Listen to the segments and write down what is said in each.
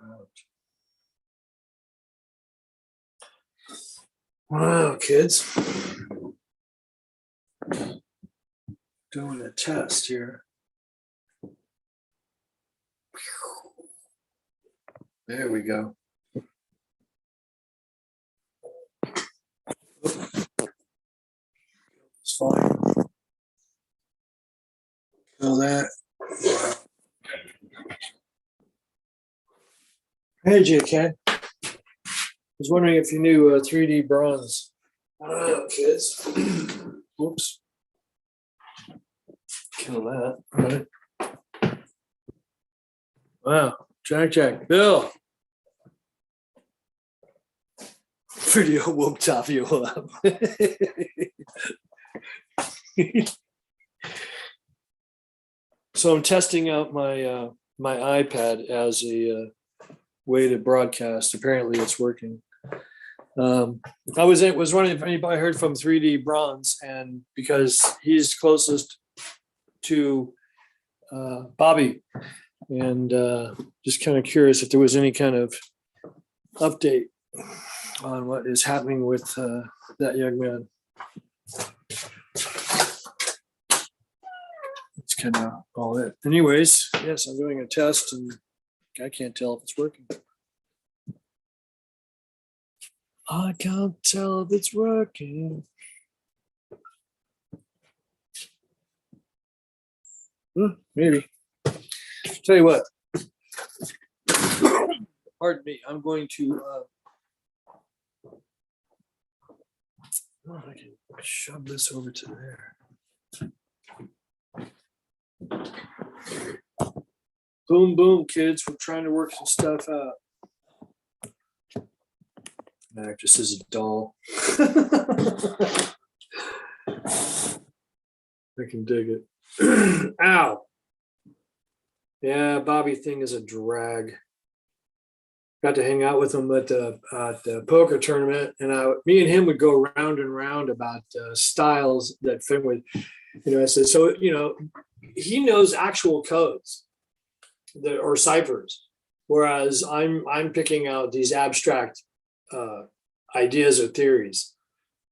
out. Wow, kids. Doing a test here. There we go. It's fine. Kill that. Hey, JK. I was wondering if you knew 3D bronze. I don't know, kids. Whoops. Kill that. All right. Wow. Jack. Bill. Video woke Tafio up. So I'm testing out my my iPad as a way to broadcast. Apparently, it's working. I was wondering if anybody heard from 3D Bronze, and because he's closest to Bobby, and just kind of curious if there was any kind of update on what is happening with that young man. That's kind of all it. Anyways, yes, I'm doing a test, and I can't tell if it's working. I can't tell if it's working. Maybe. Tell you what. Pardon me. I'm going to. I can shove this over to there. Boom, boom, kids. We're trying to work some stuff out. Mac just is a doll. I can dig it. Ow. Yeah, Bobby thing is a drag. Got to hang out with him at the poker tournament, and me and him would go round and round about styles that fit with, I said, so, he knows actual codes or ciphers, whereas I'm picking out these abstract ideas or theories.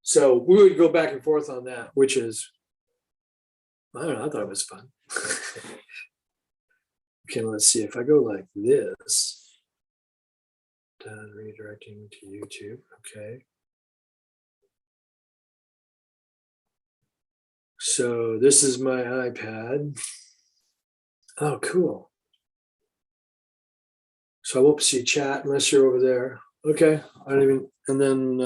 So we would go back and forth on that, which is, I don't know, I thought it was fun. Okay, let's see. If I go like this, done redirecting to YouTube. Okay. So this is my iPad. Oh, cool. So I won't see chat unless you're over there. Okay, I don't even, and then,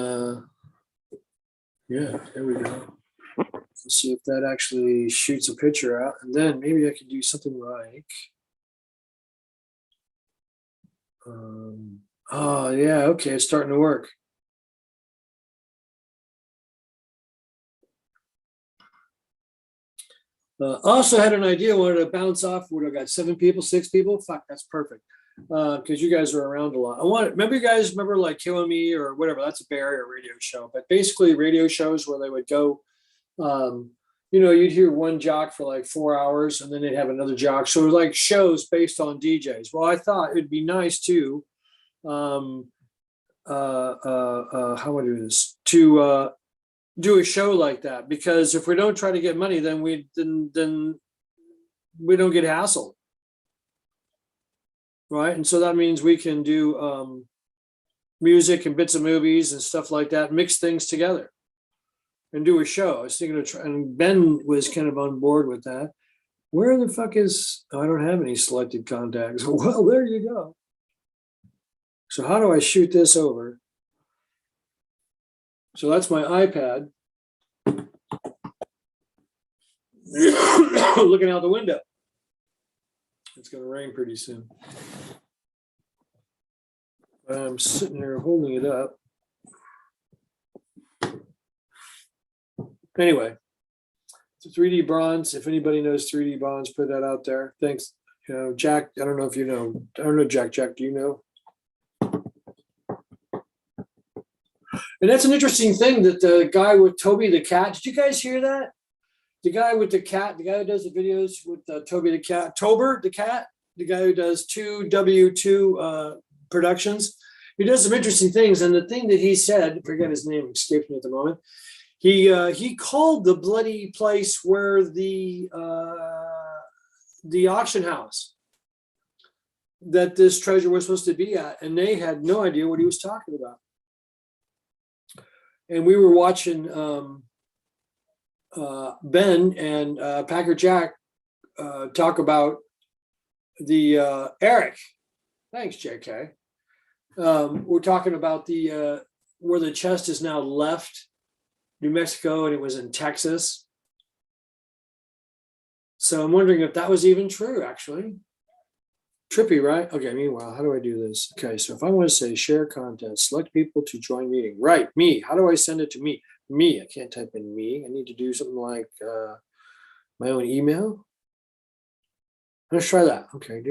yeah, there we go. Let's see if that actually shoots a picture out. And then maybe I could do something like, oh yeah, okay, it's starting to work. Also had an idea, wanted to bounce off. What I got 7 people, 6 people. Fuck, that's perfect. Because you guys are around a lot. Remember you guys remember like Killing Me or whatever, that's a Bay Area radio show, but basically radio shows where they would go, you'd hear one jock for like 4 hours and then they'd have another jock. So it was like shows based on DJs. Well, I thought it'd be nice to, how would I do this? To do a show like that, because if we don't try to get money, then we don't get hassled. Right. And so that means we can do music and bits of movies and stuff like that, mix things together and do a show. I was thinking of trying, and Ben was kind of on board with that. Where the fuck is, I don't have any selected contacts. Well, there you go. So how do I shoot this over? So that's my iPad. Looking out the window. It's going to rain pretty soon. I'm sitting here holding it up. Anyway, it's a 3D bronze. If anybody knows 3D bronze, put that out there. Thanks. Jack, I don't know if you know. I don't know, Jack. Jack, do you know? And that's an interesting thing that the guy with Toby the cat, did you guys hear that? The guy with the cat, the guy who does the videos with Toby the cat, Tober the cat, the guy who does 2W2 Productions. He does some interesting things. And the thing that he said, I forget his name, escapes me at the moment. He called the bloody place where the auction house that this treasure was supposed to be at, and they had no idea what he was talking about. And we were watching Ben and Packer Jack talk about the Eric. Thanks, JK. We're talking about the where the chest is now left New Mexico, and it was in Texas. So I'm wondering if that was even true, actually. Trippy, right? Okay, meanwhile, how do I do this? Okay, so if I want to say share content, select people to join meeting. Right, me. How do I send it to me? Me. I can't type in me. I need to do something like my own email. Let's try that. Okay.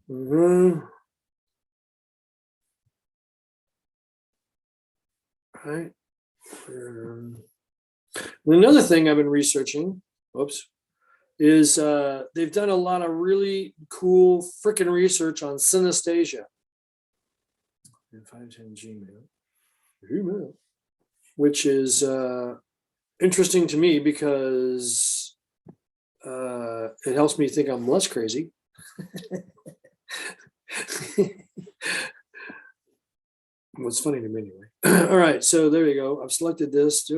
Right. Another thing I've been researching, is they've done a lot of really cool freaking research on synesthesia. 510 Gmail, which is interesting to me because it helps me think I'm less crazy. What's funny to me anyway. All right, so there you go. I've selected this.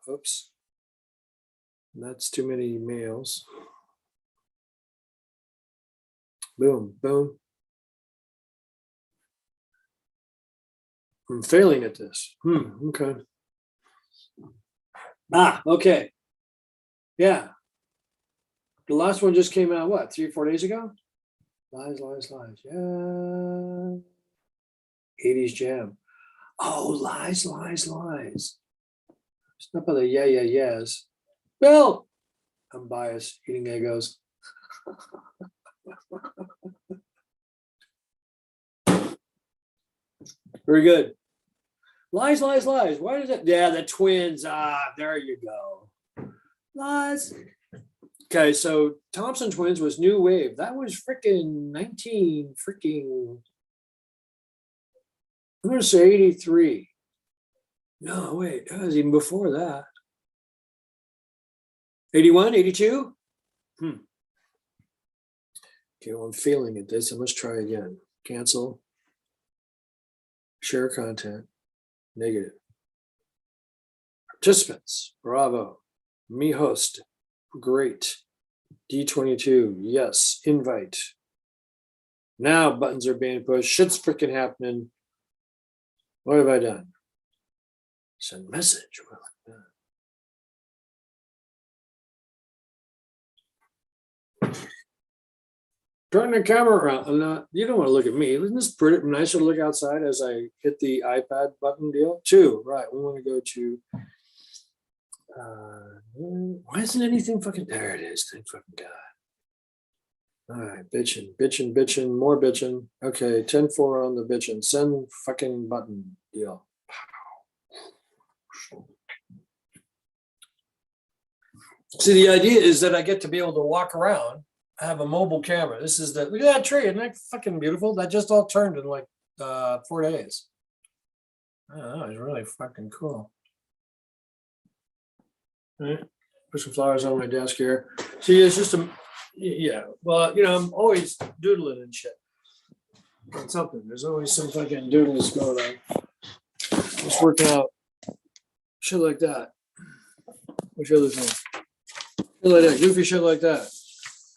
Oops. That's too many mails. Boom, boom. I'm failing at this. Okay. Okay. Yeah. The last one just came out, what, 3 or 4 days ago? Lies. Yeah. 80s jam. Oh, lies. It's not by the yes. Bill! I'm biased, eating Eggos. Very good. Lies. Why does it? Yeah, the twins. There you go. Lies. Okay, so Thompson Twins was new wave. That was freaking I'm going to say 83. No, wait, that was even before that. 81, 82? Okay, well, I'm failing at this. I must try again. Cancel. Share content. Negative. Participants. Bravo. Me host. Great. D22. Yes. Invite. Now buttons are being pushed. Shit's freaking happening. What have I done? Send message. Turn the camera around. I'm not, you don't want to look at me. Isn't this pretty nicer to look outside as I hit the iPad button deal? 2, right. We want to go to, why isn't anything fucking, there it is. Thank fucking God. All right, bitching, more bitching. Okay, 10-4 on the bitching. Send fucking button deal. See, the idea is that I get to be able to walk around. I have a mobile camera. This is look at that tree. Isn't that fucking beautiful? That just all turned in like 4 days. I don't know, it's really fucking cool. All right, put some flowers on my desk here. See, it's just yeah. Well, I'm always doodling and shit. On something. There's always some fucking doodles going on. Just working out. Shit like that. Which other thing? Shit like that. Goofy shit like that.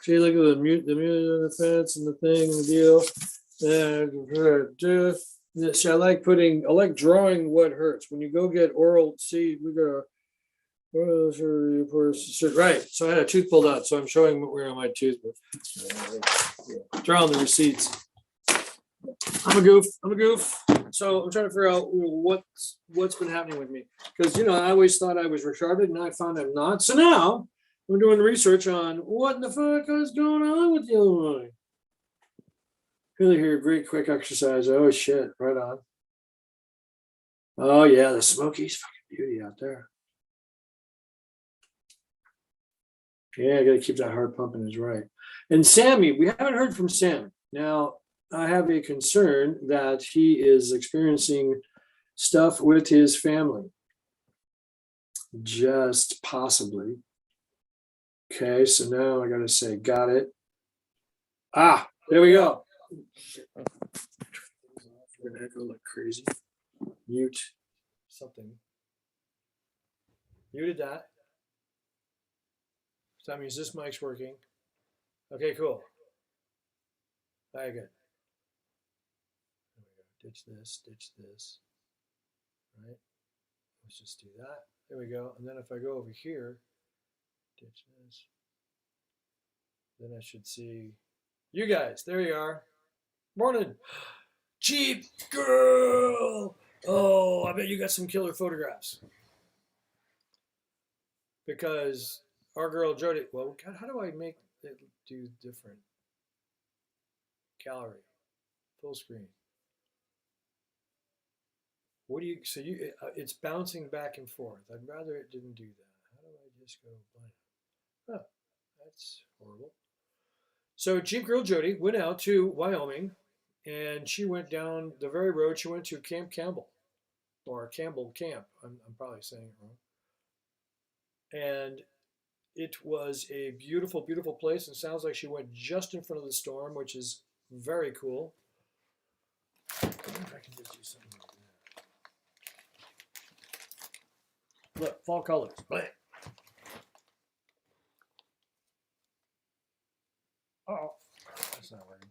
See, look at the music on the fence and the thing and the deal. See, I like drawing what hurts. When you go get oral, see, we got right. So I had a tooth pulled out, so I'm showing where on my tooth. Drawing the receipts. I'm a goof. So I'm trying to figure out what's been happening with me. Because I always thought I was retarded, and I found I'm not. So now I'm doing research on what the fuck is going on with the Illinois. Really here, great quick exercise. Oh shit, right on. Oh yeah, the Smokies, fucking beauty out there. Yeah, I got to keep that heart pumping is right. And Sammy, we haven't heard from Sam. Now, I have a concern that he is experiencing stuff with his family. Just possibly. Okay, so now I got to say, got it. Ah, there we go. We're going to echo like crazy. Mute something. Muted that. So that means this mic's working. Okay, cool. Very good. There we go. Ditch this. Right? Let's just do that. There we go. And then if I go over here, ditch this. Then I should see you guys. There you are. Morning. Cheap girl. Oh, I bet you got some killer photographs. Because our girl Jody, well, God, how do I make it do different? Gallery, full screen. What do you, so you, it's bouncing back and forth. I'd rather it didn't do that. How do I just go blank? Oh, that's horrible. So Jeep Girl Jody went out to Wyoming and she went down the very road. She went to Camp Campbell or Campbell Camp. I'm probably saying it wrong. And it was a beautiful, beautiful place. And sounds like she went just in front of the storm, which is very cool. I wonder if I can just do something like that. Look, fall colors. Bam. Oh, that's not working.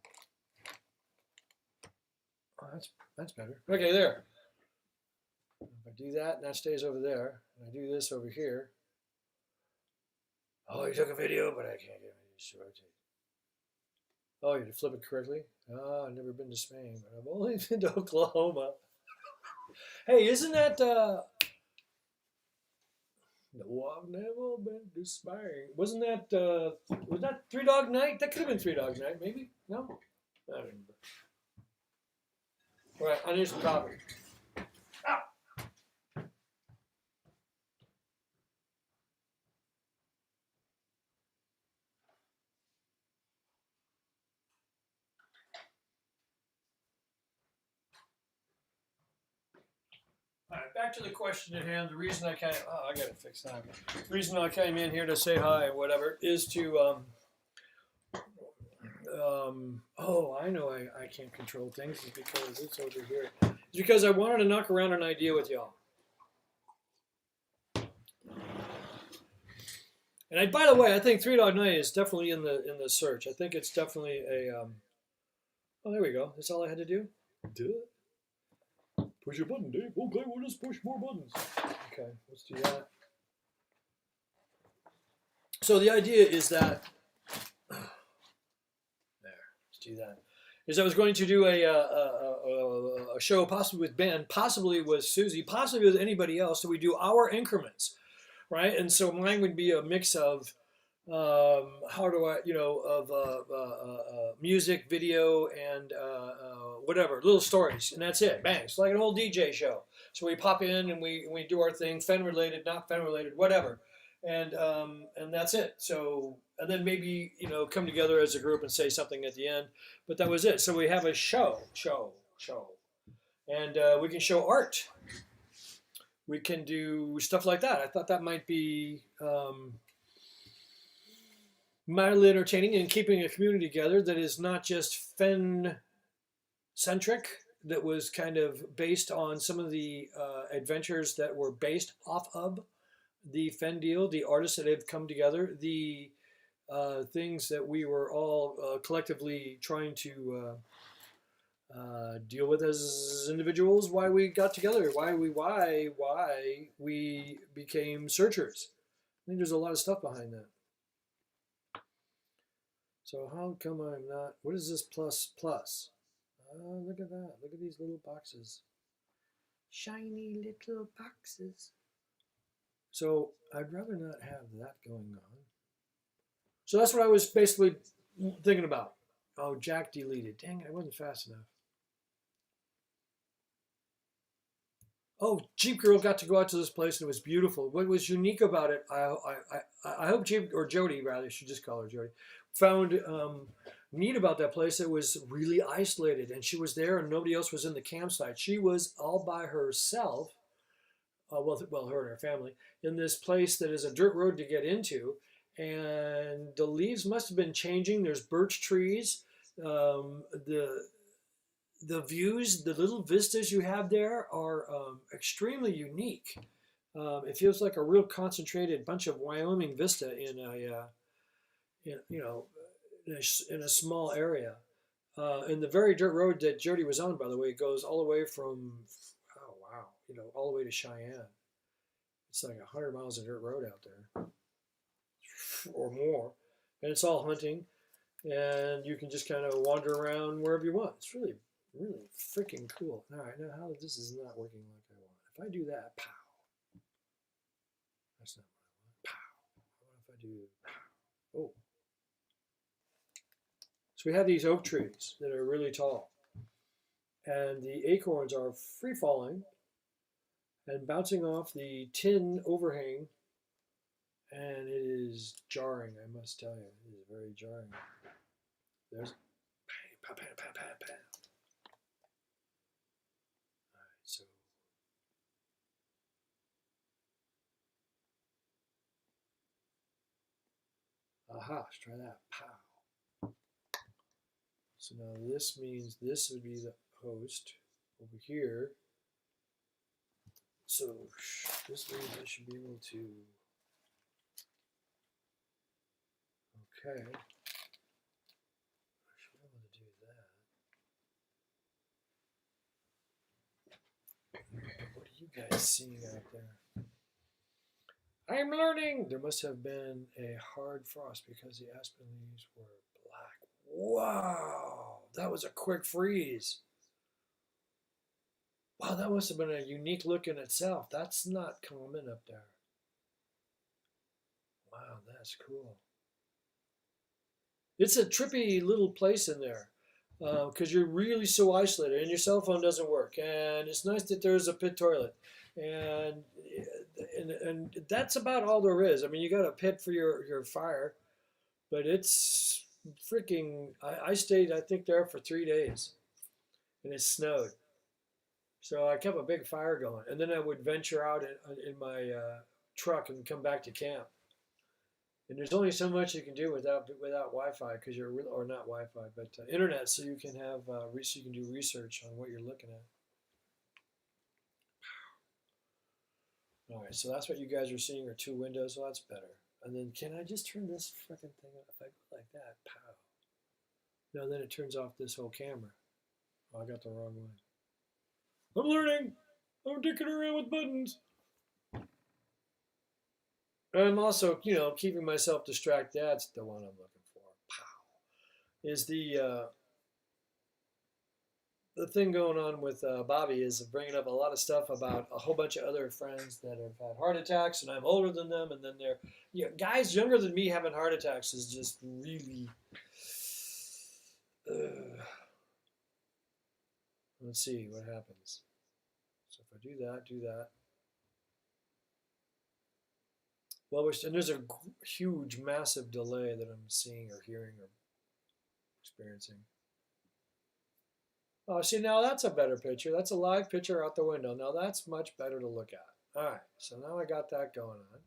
Oh, that's better. Okay, there. If I do that, and that stays over there, and I do this over here. Oh, you took a video, but I can't get it to rotate. Oh, you had to flip it correctly? Oh, I've never been to Spain, but I've only been to Oklahoma. Hey, isn't that no, I've never been to Spain. Wasn't that was that Three Dog Night? That could have been Three Dogs Night, maybe? No? I don't remember. All right, I need some coffee. Ah. All right, back to the question at hand. The reason I came, oh, I got to fix that. The reason I came in here to say hi and whatever is to, oh, I know I can't control things. It's because it's over here. It's because I wanted to knock around an idea with y'all. And I, by the way, I think Three Dog Night is definitely in the search. I think it's definitely a. Oh, there we go. That's all I had to do. Duh. Push a button, Dave. Okay, we'll just push more buttons. Okay, let's do that. So the idea is that. There, let's do that. Is I was going to do a show possibly with Ben, possibly with Susie, possibly with anybody else. So we do our increments, right? And so mine would be a mix of how do I, of music, video, and whatever, little stories, and that's it. Bang! It's like an old DJ show. So we pop in and we do our thing, Fen related, not Fen related, whatever, and that's it. So and then maybe come together as a group and say something at the end. But that was it. So we have a show, and we can show art. We can do stuff like that. I thought that might be. Mildly entertaining and keeping a community together that is not just Fen centric, that was kind of based on some of the adventures that were based off of the Fen deal, the artists that have come together, the things that we were all collectively trying to deal with as individuals, why we got together, why we became searchers. I think there's a lot of stuff behind that. So how come I'm not, what is this plus plus? Oh, look at that. Look at these little boxes. Shiny little boxes. So I'd rather not have that going on. So that's what I was basically thinking about. Oh, Jack deleted. Dang it, I wasn't fast enough. Oh, Jeep Girl got to go out to this place and it was beautiful. What was unique about it, I hope Jeep, or Jody rather, I should just call her Jody, found neat about that place. It was really isolated, and she was there and nobody else was in the campsite. She was all by herself, well, her and her family, in this place that is a dirt road to get into. And the leaves must have been changing. There's birch trees. The views, the little vistas you have there are extremely unique. It feels like a real concentrated bunch of Wyoming vista in you know, in a small area. And the very dirt road that Jody was on, by the way, goes all the way from, oh wow, all the way to Cheyenne. It's like 100 miles of dirt road out there, or more, and it's all hunting, and you can just kind of wander around wherever you want. It's really, really freaking cool. All right, now how this is not working like I want. If I do that, pow, that's not what I want. Pow. What if I do? Pow. Oh, so we have these oak trees that are really tall, and the acorns are free falling and bouncing off the tin overhang, and it is jarring. I must tell you, it is very jarring. There's pam, pam, pam, pam, pam. All right, so aha, let's try that. Pow. So now this means this would be the host over here. So this means I should be able to, okay, I should be able to do that. What are you guys seeing out there? I'm learning. There must have been a hard frost because the aspen leaves were black. Wow, that was a quick freeze. Wow, that must have been a unique look in itself. That's not common up there. Wow, that's cool. It's a trippy little place in there because you're really so isolated and your cell phone doesn't work. And it's nice that there's a pit toilet. And, and that's about all there is. I mean, you got a pit for your fire, but it's freaking. I stayed, I think, there for 3 days and it snowed. So I kept a big fire going. And then I would venture out in my truck and come back to camp. And there's only so much you can do without Wi-Fi because you're or not Wi-Fi, but internet, so you can have so you can do research on what you're looking at. All right, so that's what you guys are seeing are two windows. So that's better. And then can I just turn this freaking thing on? If I go like that, pow. No, then it turns off this whole camera. Oh, I got the wrong one. I'm learning. I'm dicking around with buttons. I'm also, keeping myself distracted. That's the one I'm looking for. Pow. Is the thing going on with Bobby is bringing up a lot of stuff about a whole bunch of other friends that have had heart attacks, and I'm older than them, and then they're, guys younger than me having heart attacks is just really. Let's see what happens. So if I do that. Well, and there's a huge, massive delay that I'm seeing or hearing or experiencing. Oh, see, now that's a better picture. That's a live picture out the window. Now that's much better to look at. All right, so now I got that going on.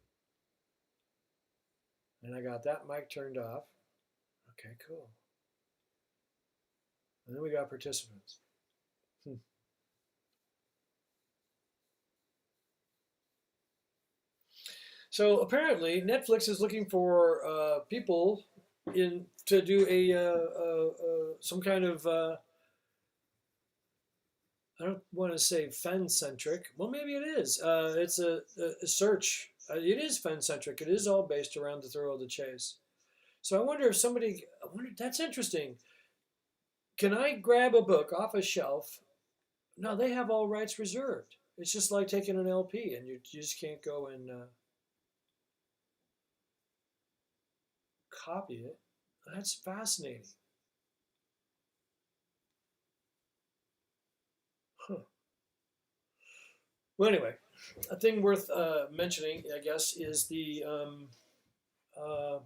And I got that mic turned off. Okay, cool. And then we got participants. So apparently, Netflix is looking for people to do some kind of I don't want to say fan centric. Well, maybe it is. It's a search. It is fan centric. It is all based around the thrill of the chase. So I wonder if somebody. I wonder. That's interesting. Can I grab a book off a shelf? No, they have all rights reserved. It's just like taking an LP, and you just can't go and copy it. That's fascinating. Huh. Well, anyway, a thing worth mentioning, I guess, is uh,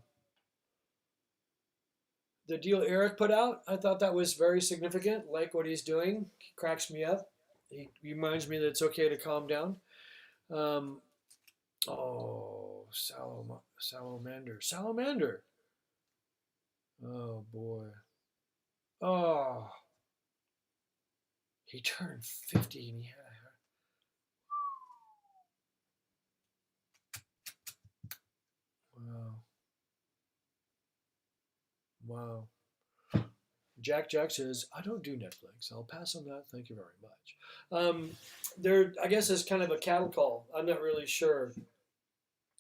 the deal Eric put out. I thought that was very significant. Like what he's doing, he cracks me up. He reminds me that it's okay to calm down. Um, oh, salamander. Oh boy. Oh, he turned 50 and he had a wow, wow. Jack says, I don't do Netflix. I'll pass on that. Thank you very much. There, I guess, is kind of a cattle call. I'm not really sure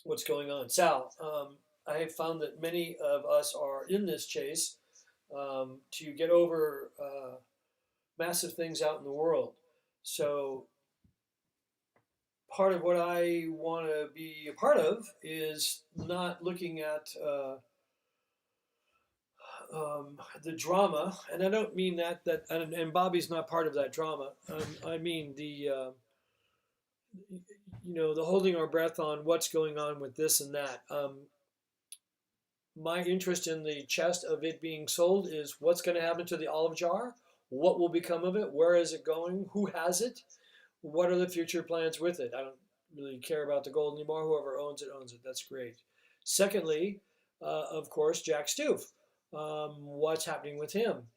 what's going on. Sal, I have found that many of us are in this chase to get over massive things out in the world. So, part of what I want to be a part of is not looking at the drama, and I don't mean and Bobby's not part of that drama. I mean the holding our breath on what's going on with this and that. My interest in the chest of it being sold is what's going to happen to the olive jar, what will become of it, where is it going, who has it, what are the future plans with it. I don't really care about the gold anymore. Whoever owns it owns it. That's great. Secondly, of course, Jack Stoof. What's happening with him?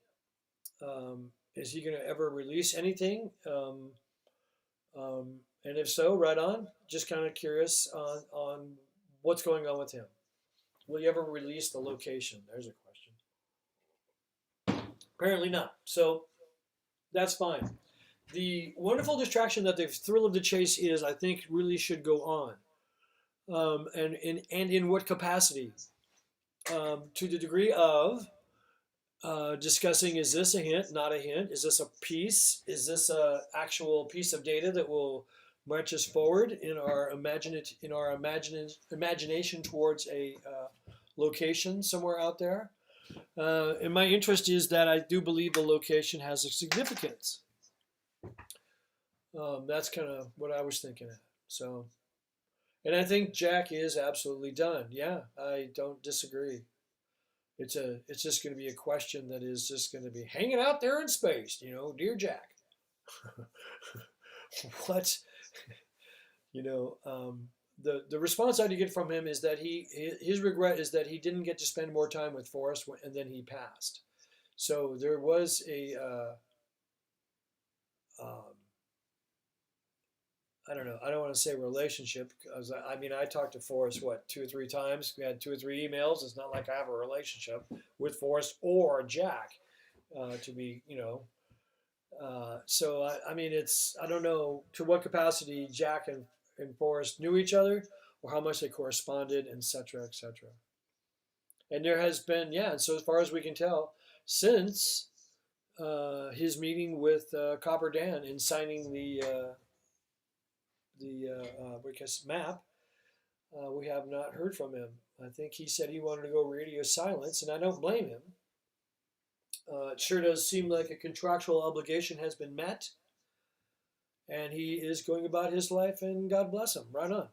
Is he going to ever release anything? And if so, right on. Just kind of curious on what's going on with him. Will you ever release the location? There's a question. Apparently not. So that's fine. The wonderful distraction that the thrill of the chase is, I think, really should go on. And in what capacity? To the degree of discussing, is this a hint, not a hint? Is this a piece? Is this a actual piece of data that will march us forward in our imagination towards a location somewhere out there? And my interest is that I do believe the location has a significance. That's kind of what I was thinking of. So, and I think Jack is absolutely done. Yeah, I don't disagree. It's just going to be a question that is just going to be hanging out there in space, dear Jack. What, you know, the response I get from him is that his regret is that he didn't get to spend more time with Forrest and then he passed. So there was a um, I don't know. I don't want to say relationship because I mean I talked to Forrest what 2 or 3 times. We had 2 or 3 emails. It's not like I have a relationship with Forrest or Jack to be So I mean it's I don't know to what capacity Jack and Forrest knew each other or how much they corresponded, etc., etc. And there has been so as far as we can tell, since his meeting with Copper Dan and signing the map, we have not heard from him. I think he said he wanted to go radio silence, and I don't blame him. It sure does seem like a contractual obligation has been met, and he is going about his life, and God bless him. Right on.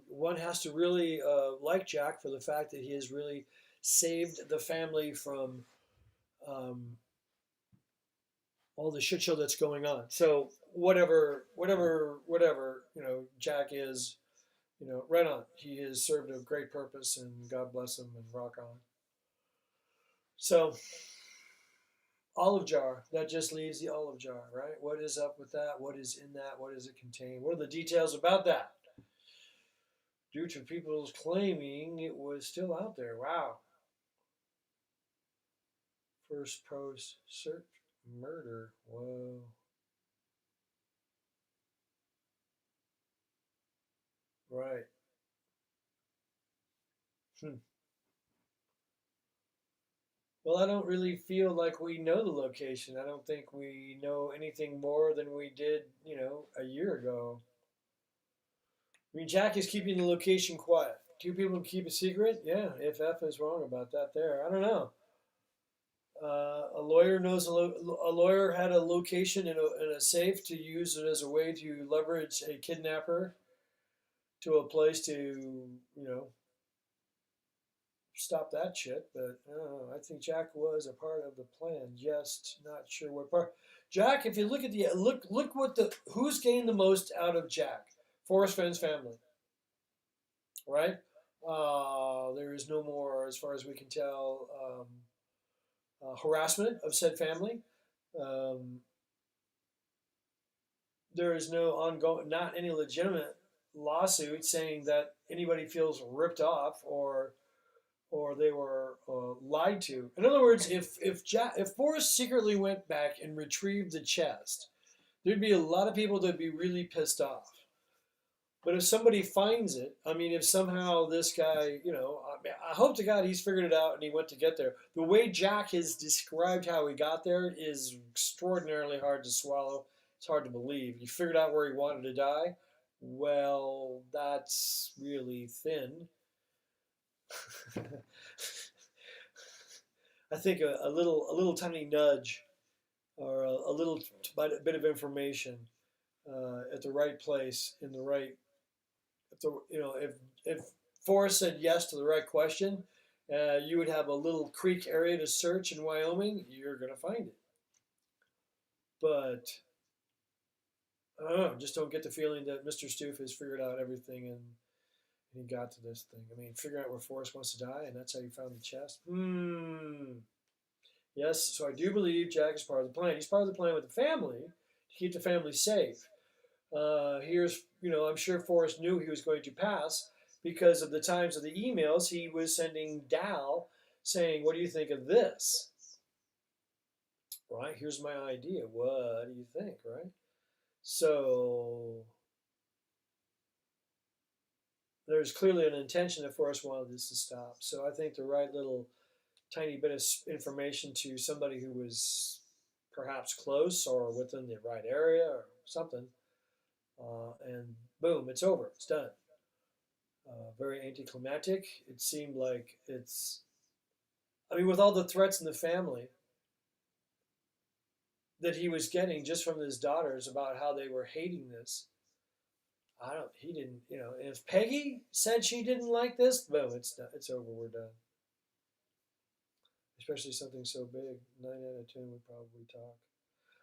One has to really like Jack for the fact that he has really saved the family from um, all the shit show that's going on. So whatever, Jack is, right on. He has served a great purpose, and God bless him and rock on. So olive jar, that just leaves the olive jar, right? What is up with that? What is in that? What does it contain? What are the details about that? Due to people's claiming it was still out there. Wow. First post search murder. Whoa. Right. Hmm. Well, I don't really feel like we know the location. I don't think we know anything more than we did, a year ago. I mean, Jack is keeping the location quiet. Two people keep a secret? Yeah, if F is wrong about that there. I don't know. A lawyer knows a lawyer had a location in a safe to use it as a way to leverage a kidnapper to a place to, stop that shit. But I don't know. I think Jack was a part of the plan. Just not sure what part. Jack, if you look at the look what the who's gained the most out of Jack, Forrest Fenn's family, right? There is no more, as far as we can tell, harassment of said family. Um, there is no ongoing, not any legitimate lawsuit saying that anybody feels ripped off or they were lied to. In other words, if Forrest secretly went back and retrieved the chest, there'd be a lot of people that'd be really pissed off. But if somebody finds it, I mean, if somehow this guy, I hope to God he's figured it out and he went to get there. The way Jack has described how he got there is extraordinarily hard to swallow. It's hard to believe. He figured out where he wanted to die. Well, that's really thin. I think a little tiny nudge or a little bit of information at the right place in the right if Forrest said yes to the right question, you would have a little creek area to search in Wyoming. You're gonna find it, but I don't know. Just don't get the feeling that Mr. Stoof has figured out everything and he got to this thing. I mean, figuring out where Forrest wants to die, and that's how you found the chest. Yes, so I do believe Jack is part of the plan. He's part of the plan with the family to keep the family safe. I'm sure Forrest knew he was going to pass because of the times of the emails he was sending Dal saying, "What do you think of this?" Right? Here's my idea. What do you think? Right? So there's clearly an intention that Forrest wanted this to stop. So I think the right little tiny bit of information to somebody who was perhaps close or within the right area or something, and boom, it's over. It's done. Very anticlimactic. It seemed like I mean, with all the threats in the family that he was getting just from his daughters about how they were hating this, he didn't, if Peggy said she didn't like this, boom, it's done. It's over. We're done. Especially something so big. 9 out of 10 would probably talk.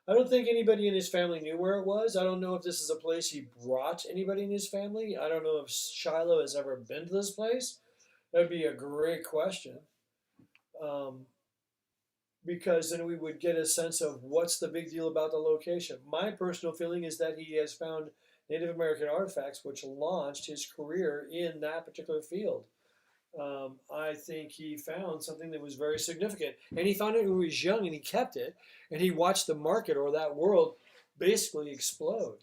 I don't think anybody in his family knew where it was. I don't know if this is a place he brought anybody in his family. I don't know if Shiloh has ever been to this place. That'd be a great question. Um, because then we would get a sense of what's the big deal about the location. My personal feeling is that he has found Native American artifacts which launched his career in that particular field. I think he found something that was very significant. And he found it when he was young and he kept it. And he watched the market or that world basically explode.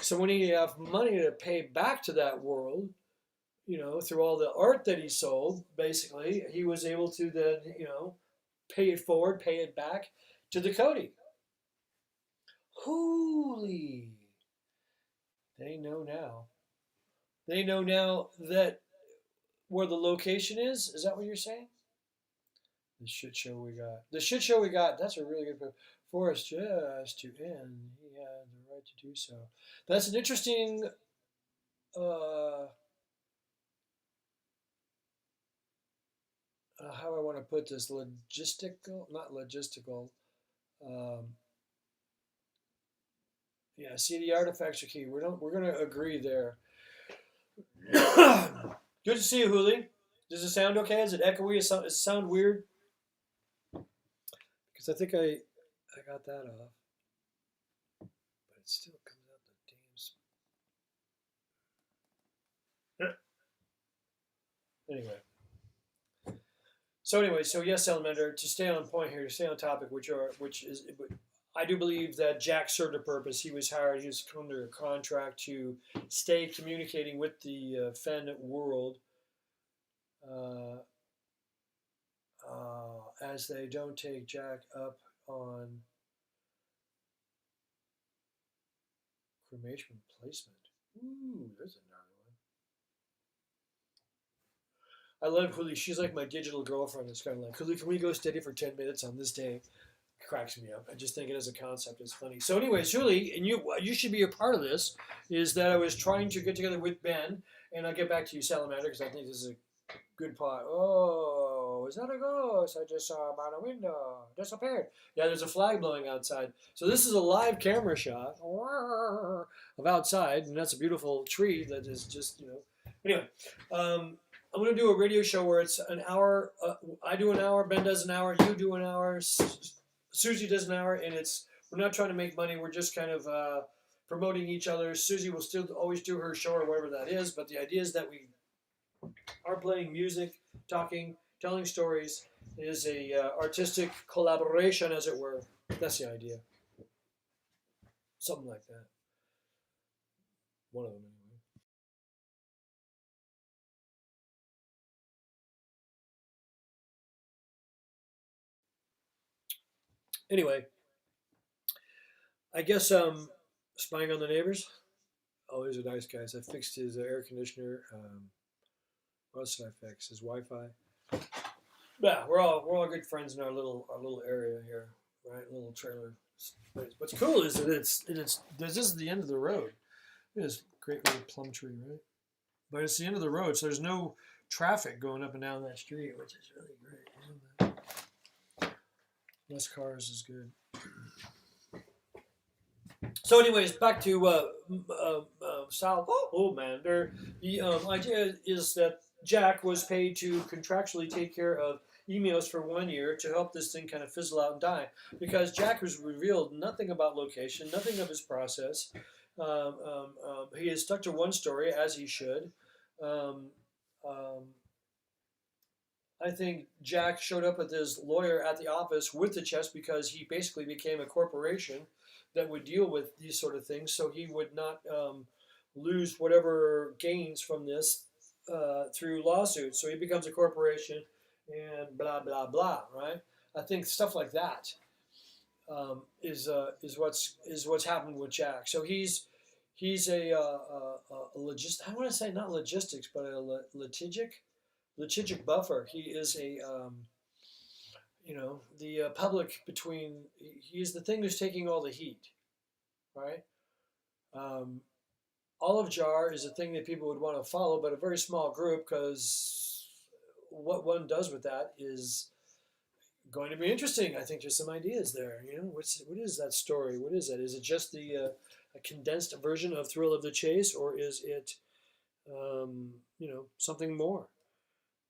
So when he had money to pay back to that world, through all the art that he sold, basically, he was able to then, pay it forward, pay it back to the Cody. Holy. They know now. They know now that where the location is. Is that what you're saying? The shit show we got. The shit show we got. That's a really good Forrest just to end. He had the right to do so. That's an interesting. How I want to put this, not logistical. Um, yeah, see, the artifacts are key. We're going to agree there. Good to see you, Huli. Does it sound okay? Is it echoey? Does it sound weird? Because I think I got that off, but it still comes out the damn. Anyway. So yes, Salamander. To stay on point here, to stay on topic, I do believe that Jack served a purpose. He was hired. He was under a contract to stay communicating with the Fen world, as they don't take Jack up on cremation placement. Ooh, there's another one. I love Huli. She's like my digital girlfriend. It's kind of like, Huli, can we go steady for 10 minutes on this day? cracks me up. I just think it as a concept is funny. So anyway, Julie, and you should be a part of this. Is that I was trying to get together with Ben, and I'll get back to you, Salamander, because I think this is a good pot. Oh, is that a ghost? I just saw by the window. Disappeared. Yeah, there's a flag blowing outside. So this is a live camera shot of outside, and that's a beautiful tree that is just, Anyway, I'm going to do a radio show where it's an hour. I do an hour, Ben does an hour, you do an hour, Susie does an hour, and we're not trying to make money. We're just kind of promoting each other. Susie will still always do her show or whatever that is, but the idea is that we are playing music, talking, telling stories. It is a artistic collaboration, as it were. That's the idea. Something like that. One of them, anyway. Anyway, I guess spying on the neighbors. Oh, these are nice guys. I fixed his air conditioner. What else did I fix? His Wi-Fi. Yeah, we're all good friends in our little area here, right? Little trailer. What's cool is that it's this is the end of the road. It is a great little plum tree, right? But it's the end of the road, so there's no traffic going up and down that street, which is really great. Less cars is good. So, anyways, back to Sal. Oh man, the idea is that Jack was paid to contractually take care of emails for 1 year to help this thing kind of fizzle out and die, because Jack has revealed nothing about location, nothing of his process. He has stuck to one story, as he should. Um, um, I think Jack showed up with his lawyer at the office with the chest because he basically became a corporation that would deal with these sort of things, so he would not lose whatever gains from this through lawsuits. So he becomes a corporation and blah blah blah. Right? I think stuff like that is what's happened with Jack. So he's a logist. I want to say not logistics, but a litigic buffer. He is the public between. He's the thing who's taking all the heat, right? Um, Olive jar is a thing that people would want to follow, but a very small group, because what one does with that is going to be interesting. I think there's some ideas there. What is that story? What is that? Is it just a condensed version of Thrill of the Chase, or is it something more?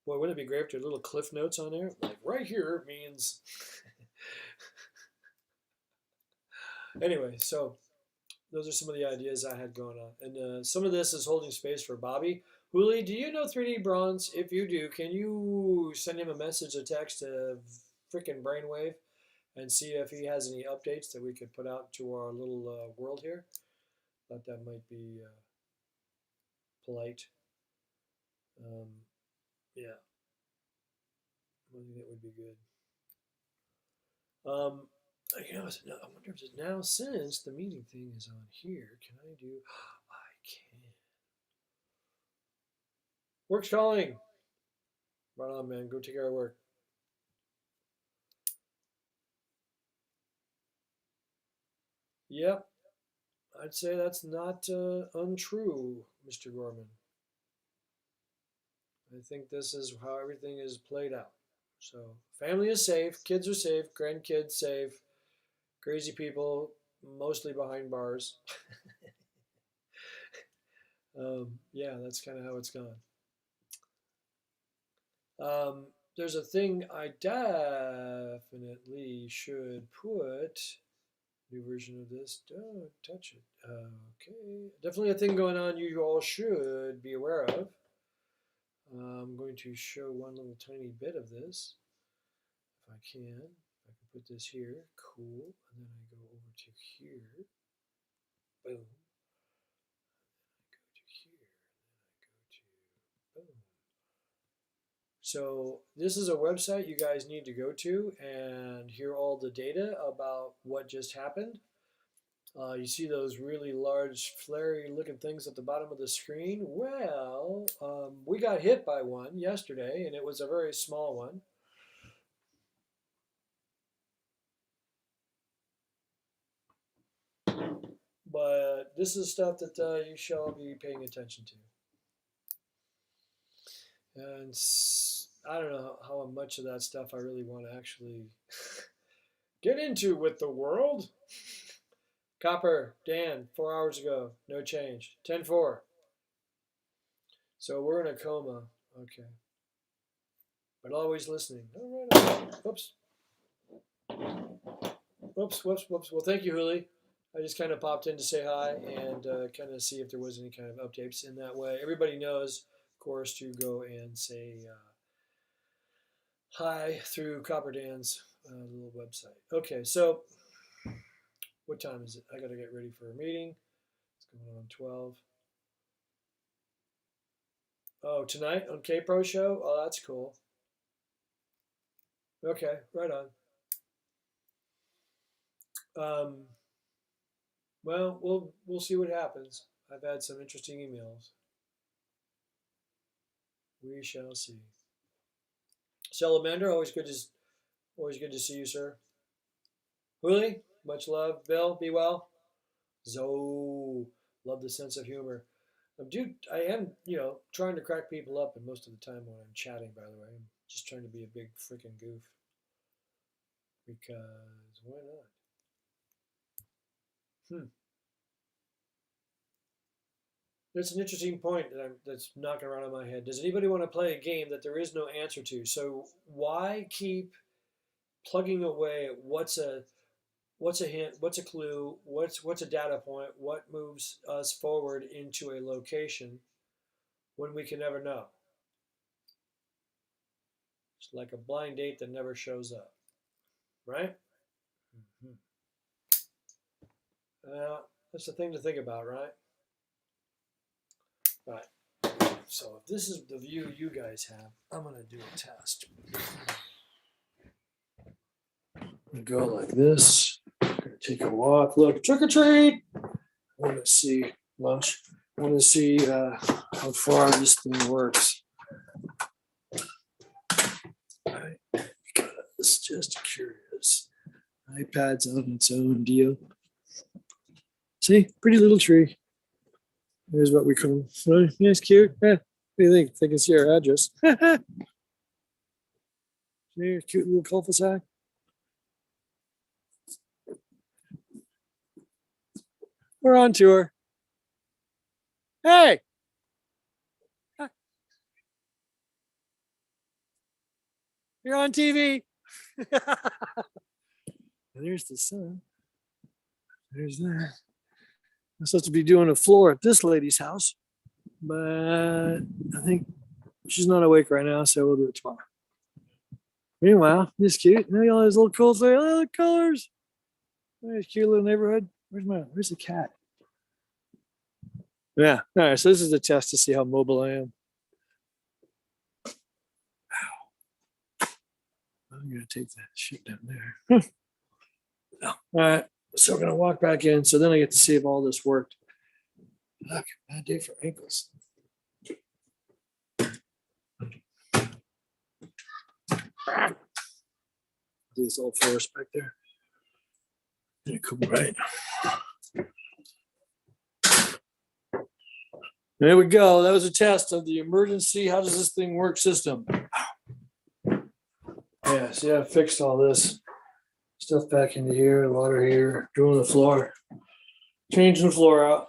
Boy, wouldn't it be great if there were little cliff notes on there? Like right here means. Anyway, so those are some of the ideas I had going on. And some of this is holding space for Bobby. Huli, do you know 3D Bronze? If you do, can you send him a message, a text, a freaking brainwave, and see if he has any updates that we could put out to our little world here? Thought that might be polite. Yeah, I think that would be good. I wonder if now, since the meeting thing is on here, can I do? I can. Work's calling. Right on, man. Go take care of work. Yep, I'd say that's not untrue, Mr. Gorman. I think this is how everything is played out. So, family is safe, kids are safe, grandkids safe, crazy people mostly behind bars. Yeah, that's kind of how it's gone. There's a thing I definitely should put. New version of this. Don't touch it. Okay. Definitely a thing going on you all should be aware of. I'm going to show one little tiny bit of this. If I can. If I can put this here. Cool. And then I go over to here. Boom. And then I go to here. And then I go to boom. So this is a website you guys need to go to and hear all the data about what just happened. You see those really large, flary looking things at the bottom of the screen? Well, we got hit by one yesterday, and it was a very small one. But this is stuff that you shall be paying attention to. And I don't know how much of that stuff I really want to actually get into with the world. Copper, Dan, 4 hours ago, no change. 10-4. So we're in a coma. Okay. But always listening. All right. Whoops. Whoops. Well, thank you, Huli. I just kind of popped in to say hi and kind of see if there was any kind of updates in that way. Everybody knows, of course, to go and say hi through Copper Dan's little website. Okay, so what time is it? I got to get ready for a meeting. It's going on 12. Oh, tonight on K-Pro show? Oh, that's cool. Okay, right on. Well, we'll see what happens. I've had some interesting emails. We shall see. Salamander, always good to see you, sir. Huli, much love. Bill, be well. Zoe, love the sense of humor. Dude, I am, trying to crack people up, and most of the time when I'm chatting, by the way, I'm just trying to be a big freaking goof. Because why not? That's an interesting point that's knocking around in my head. Does anybody want to play a game that there is no answer to? So why keep plugging away at what's a hint, what's a clue, what's a data point, what moves us forward into a location when we can never know? It's like a blind date that never shows up, right? Mm-hmm. That's the thing to think about, right? Right. So if this is the view you guys have, I'm gonna do a test. I'm gonna go like this. I'm gonna take a walk. Look, trick or treat. I want to see lunch. I want to see how far this thing works. Right. Because just curious. iPad's on its own deal. See, pretty little tree. Here's what we call. Oh, yeah, it's cute. Yeah. What do you think? They can see our address. See, cute little cul-de-sac. We're on tour. Hey! You're on TV. There's the sun. There's that. I'm supposed to be doing a floor at this lady's house, but I think she's not awake right now, so we'll do it tomorrow. Meanwhile, this cute. Look at all those little cool things. Look at the colors. Nice cute little neighborhood. Where's the cat? Yeah. All right. So this is a test to see how mobile I am. Wow. I'm gonna take that shit down there. All right. So we're gonna walk back in. So then I get to see if all this worked. Look, bad day for ankles. These old forest back there. Yeah, cool, right? There we go. That was a test of the emergency. How does this thing work system? Yeah, see, I fixed all this stuff back into here, water here, doing the floor, changing the floor out.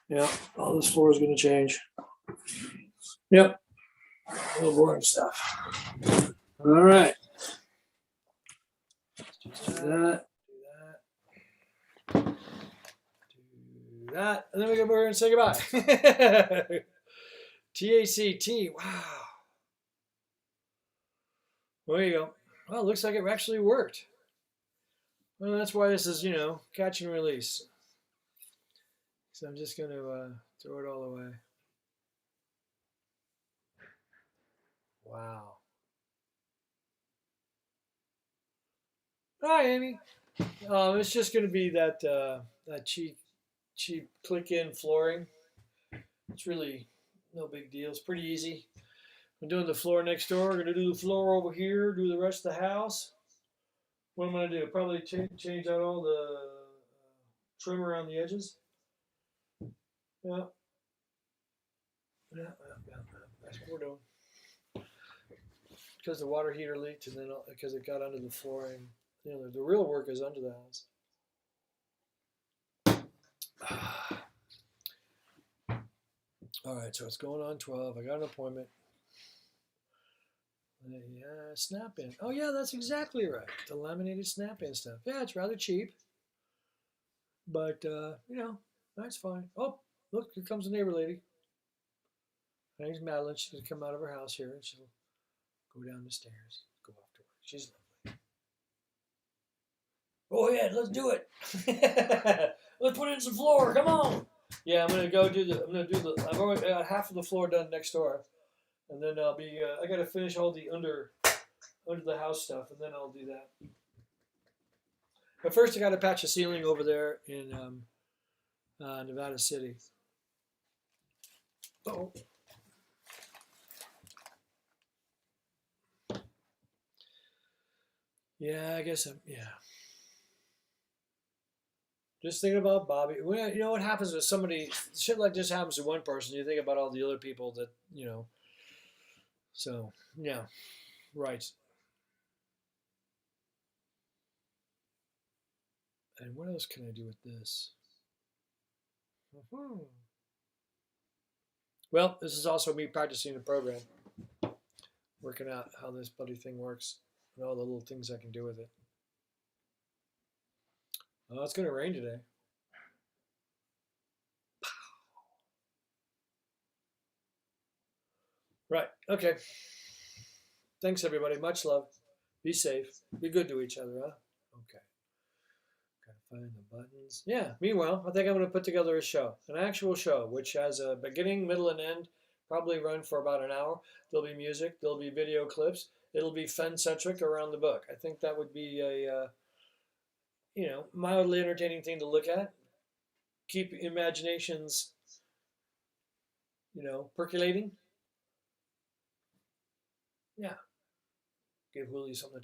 Yeah, all this floor is going to change. Yep, a little boring stuff. All right. Do that. Do that. And then we go over and say goodbye. TACT. Wow. Well, there you go. Well, it looks like it actually worked. Well, that's why this is, catch and release. So I'm just going to throw it all away. Wow. Hi, Amy. It's just going to be that cheap click-in flooring. It's really no big deal. It's pretty easy. I'm doing the floor next door. We're going to do the floor over here, do the rest of the house. What am I going to do? Probably change out all the trim around the edges. Yeah. Yeah. That's what we're doing. Because the water heater leaked, and then because it got under the flooring. The real work is under the house. All right, so it's going on 12. I got an appointment. Yeah, snap-in. Oh, yeah, that's exactly right. The laminated snap-in stuff. Yeah, it's rather cheap. But, that's fine. Oh, look, here comes the neighbor lady. Her name's Madeline. She's going to come out of her house here, and she'll go down the stairs, go off to work. She's lovely. Go ahead, let's do it. Let's put in some floor. Come on. Yeah, I'm gonna do the. I've already got half of the floor done next door, and then I'll be. I gotta finish all the under the house stuff, and then I'll do that. But first, I gotta patch the ceiling over there in Nevada City. Oh. Yeah, I guess yeah. Just thinking about Bobby. You know what happens with somebody, shit like this happens to one person, you think about all the other people that, So, yeah, right. And what else can I do with this? Well, this is also me practicing the program, working out how this bloody thing works and all the little things I can do with it. Oh, it's going to rain today. Right. Okay. Thanks, everybody. Much love. Be safe. Be good to each other, huh? Okay. Gotta find the buttons. Yeah. Meanwhile, I think I'm going to put together a show, an actual show, which has a beginning, middle, and end. Probably run for about an hour. There'll be music. There'll be video clips. It'll be fan-centric around the book. I think that would be a, mildly entertaining thing to look at. Keep imaginations, percolating. Yeah. Give Willie something to